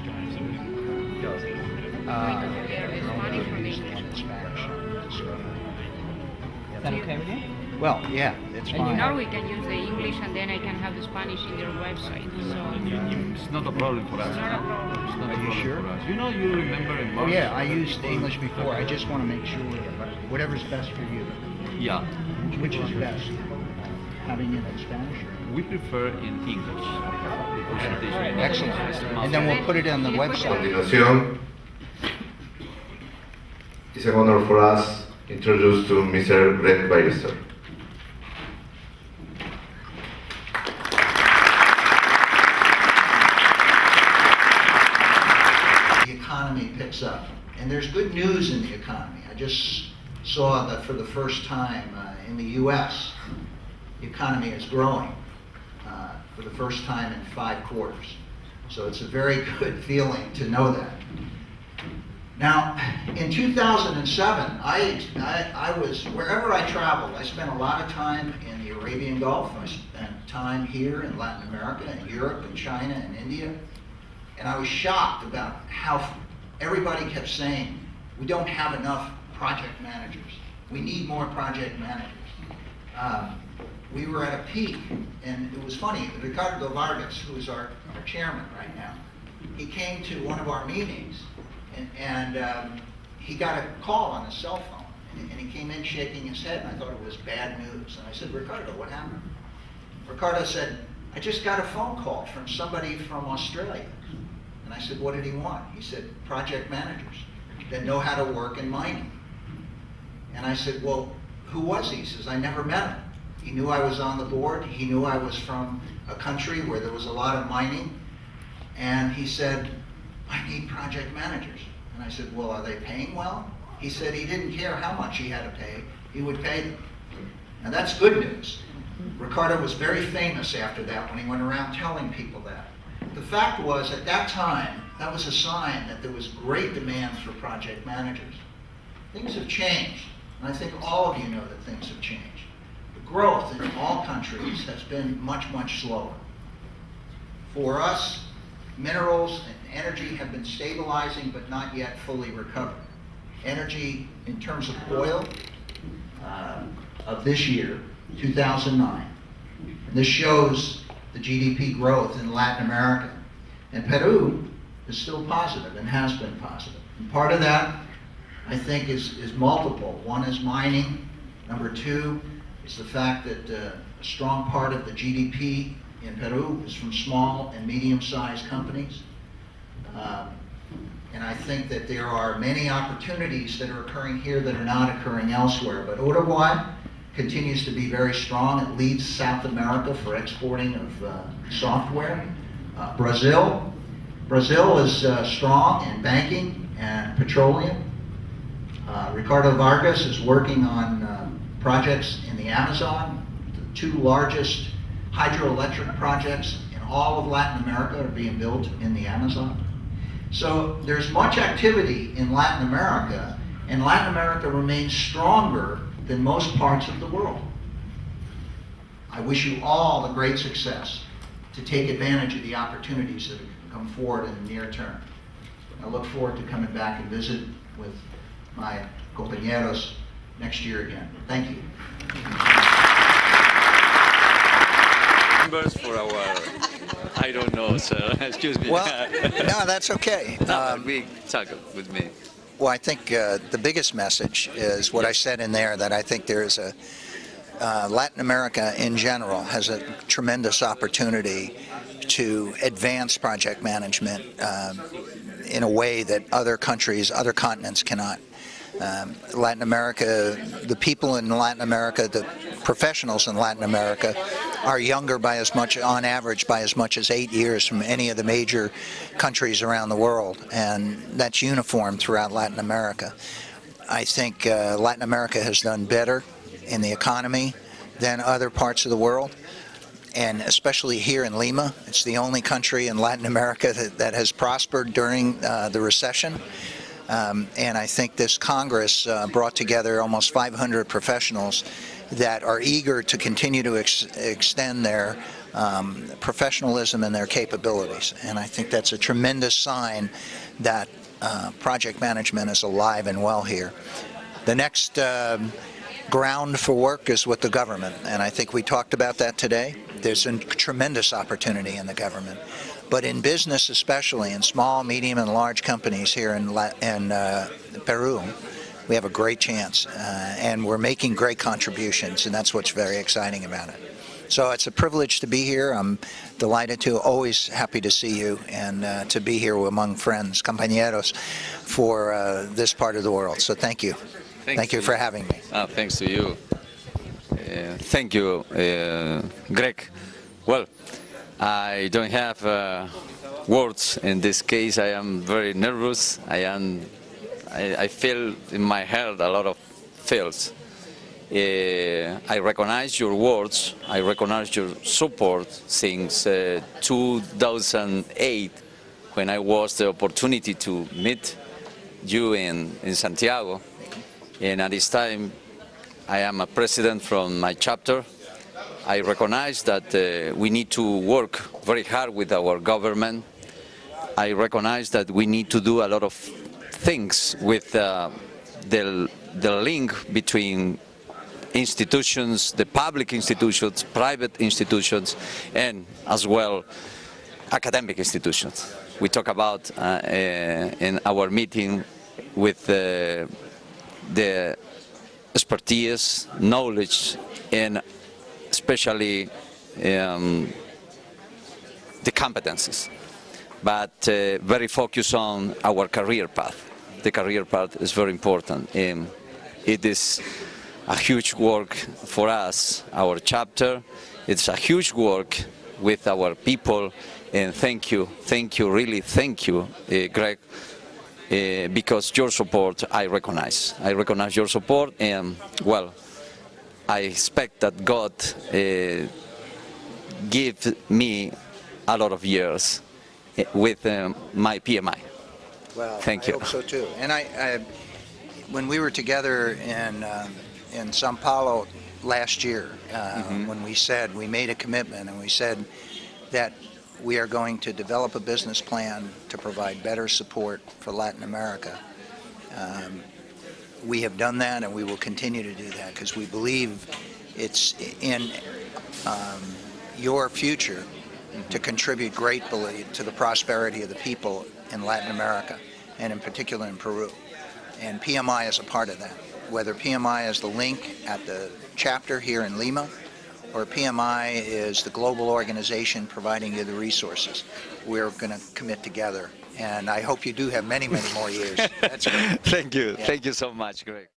Is that okay with you? Well, yeah, it's fine. Now we can use the English and then I can have the Spanish in your website. So It's not a problem for us. it's not a problem. It's not a Are you problem sure? for us. You know, you remember in Oh March. yeah, I used English before. I just want to make sure whatever's best for you. Yeah. Which is best? Having it in Spanish? We prefer in English. The presentation. Excellent. And then we'll put it on the website. Continuación, it's an honor for us to introduce to Mr. Greg Balestrero. The economy picks up, and there's good news in the economy. I just saw that for the first time in the U.S., the economy is growing for the first time in 5 quarters. So it's a very good feeling to know that. Now, in 2007, I was, wherever I traveled, I spent a lot of time in the Arabian Gulf. I spent time here in Latin America and Europe and China and India. And I was shocked about how everybody kept saying, we don't have enough project managers. We need more project managers. We were at a peak, and it was funny, Ricardo Vargas, who is our chairman right now, he came to one of our meetings, and he got a call on his cell phone, and he came in shaking his head, and I thought it was bad news. And I said, Ricardo, what happened? Ricardo said, I just got a phone call from somebody from Australia. And I said, what did he want? He said, project managers that know how to work in mining. And I said, well, who was he? He says, I never met him. He knew I was on the board. He knew I was from a country where there was a lot of mining. And he said, I need project managers. And I said, well, are they paying well? He said he didn't care how much he had to pay. He would pay them. Now that's good news. Ricardo was very famous after that when he went around telling people that. The fact was, at that time, that was a sign that there was great demand for project managers. Things have changed, and I think all of you know that things have changed. The growth in all countries has been much, much slower. For us, minerals and energy have been stabilizing, but not yet fully recovered. Energy, in terms of oil, of this year, 2009, and this shows the GDP growth in Latin America. And Peru is still positive and has been positive. And part of that, I think, is multiple. One is mining. Number 2 is the fact that a strong part of the GDP in Peru is from small and medium-sized companies. And I think that there are many opportunities that are occurring here that are not occurring elsewhere. But Uruguay continues to be very strong. It leads South America for exporting of software. Brazil is strong in banking and petroleum. Ricardo Vargas is working on projects in the Amazon. The 2 largest hydroelectric projects in all of Latin America are being built in the Amazon. So there's much activity in Latin America, and Latin America remains stronger than most parts of the world. I wish you all the great success to take advantage of the opportunities that have come forward in the near term. I look forward to coming back and visit with my compañeros next year again. Thank you. Members for our, I don't know, sir. Excuse me. Well, no, that's okay. We talk with me. Well, I think the biggest message is what I said in there, that I think there is a Latin America in general has a tremendous opportunity to advance project management in a way that other countries, other continents cannot. Latin America, the people in Latin America, the professionals in Latin America are younger by as much, on average, by as much as 8 years from any of the major countries around the world, and that's uniform throughout Latin America. I think Latin America has done better in the economy than other parts of the world, and especially here in Lima. It's the only country in Latin America that has prospered during the recession. And I think this Congress brought together almost 500 professionals that are eager to continue to extend their professionalism and their capabilities. And I think that's a tremendous sign that project management is alive and well here. The next ground for work is with the government, and I think we talked about that today. There's a tremendous opportunity in the government, but in business, especially in small, medium, and large companies here in Peru, we have a great chance, and we're making great contributions, and that's what's very exciting about it. So it's a privilege to be here. I'm delighted to, always happy to see you, and to be here among friends, compañeros, for this part of the world. So thank you. Thank you for having me. Thanks to you. Thank you, Greg. Well, I don't have words in this case. I am very nervous. I feel in my heart a lot of feels. I recognize your words. I recognize your support since 2008, when I was the opportunity to meet you in Santiago. And at this time, I am a president from my chapter. I recognize that we need to work very hard with our government. I recognize that we need to do a lot of things with the link between institutions, the public institutions, private institutions, and as well academic institutions. We talk about in our meeting with the expertise, knowledge, and especially the competencies, but very focused on our career path. The career path is very important. It is a huge work for us, our chapter. It's a huge work with our people, and thank you, really thank you, Greg, because your support I recognize. I recognize your support, and well, I expect that God give me a lot of years with my PMI. Well, thank you. I hope so too. And when we were together in Sao Paulo last year, when we made a commitment and we said that we are going to develop a business plan to provide better support for Latin America. We have done that, and we will continue to do that, because we believe it's in your future to contribute greatly to the prosperity of the people in Latin America, and in particular in Peru. And PMI is a part of that. Whether PMI is the link at the chapter here in Lima, or PMI is the global organization providing you the resources, we're going to commit together. And I hope you do have many, many more years. That's great. Thank you. Yeah. Thank you so much, Greg.